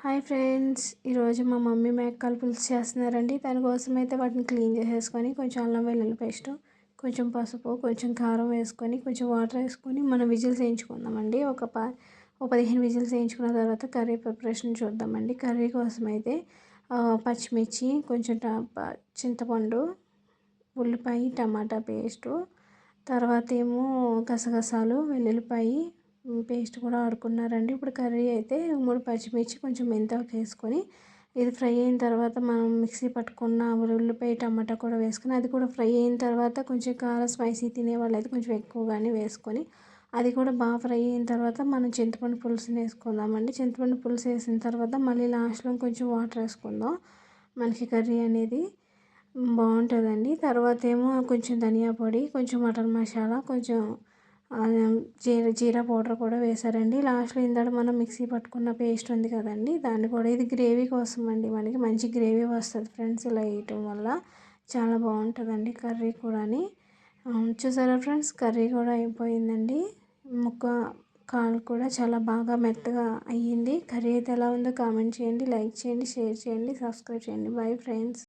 Hi friends, ఈరోజు మా mummy మేకల పులుసు చేస్తున్నారండి. దానికోసం అయితే వాటిని క్లీన్ చేసేసుకొని కొంచెం అల్లం వెల్లుల్లి పేస్ట్, కొంచెం పసుపు, కొంచెం కారం వేసుకొని కొంచెం వాటర్ వేసుకొని మనం విజిల్స్ వేయించుకుందామండి. ఒక 15 విజిల్స్ వేయించుకున్న తర్వాత కర్రీ ప్రిపరేషన్ చూద్దామండి. కర్రీ కోసం అయితే పచ్చిమిర్చి, కొంచెం చింతపండు, ఉల్లిపాయ, టమాటా పేస్టు, తర్వాత ఏమో గసగసాలు, వెల్లుల్లిపాయ పేస్ట్ కూడా ఆడుకున్నారండి. ఇప్పుడు కర్రీ అయితే 3 పచ్చిమిర్చి, కొంచెం మెంతాకు వేసుకొని ఇది ఫ్రై అయిన తర్వాత మనం మిక్సీ పట్టుకున్న ఉల్లిపాయ, టమాటా కూడా వేసుకొని అది కూడా ఫ్రై అయిన తర్వాత కొంచెం కారం స్పైసీ తినేవాళ్ళు అయితే కొంచెం ఎక్కువగానే వేసుకొని అది కూడా బాగా ఫ్రై అయిన తర్వాత మనం చింతపండు పులుసుని వేసుకుందామండి. చింతపండు పులుసు వేసిన తర్వాత మళ్ళీ లాస్ట్లో కొంచెం వాటర్ వేసుకుందాం. మనకి కర్రీ అనేది బాగుంటుందండి. తర్వాత ఏమో కొంచెం ధనియా పొడి, కొంచెం మటన్ మసాలా, కొంచెం జీరా పౌడర్ కూడా వేశారండి. లాస్ట్లో ఇందాక మనం మిక్సీ పట్టుకున్న పేస్ట్ ఉంది కదండి, దాన్ని కూడా ఇది గ్రేవీ కోసం అండి. మనకి మంచి గ్రేవీ వస్తుంది ఫ్రెండ్స్. ఇలా వేయటం వల్ల చాలా బాగుంటుందండి కర్రీ కూడా. చూసారా ఫ్రెండ్స్, కర్రీ కూడా అయిపోయిందండి. కాలు కూడా చాలా బాగా మెత్తగా అయ్యింది. కర్రీ అయితే ఎలా ఉందో కామెంట్ చేయండి, లైక్ చేయండి, షేర్ చేయండి, సబ్స్క్రైబ్ చేయండి. Bye friends.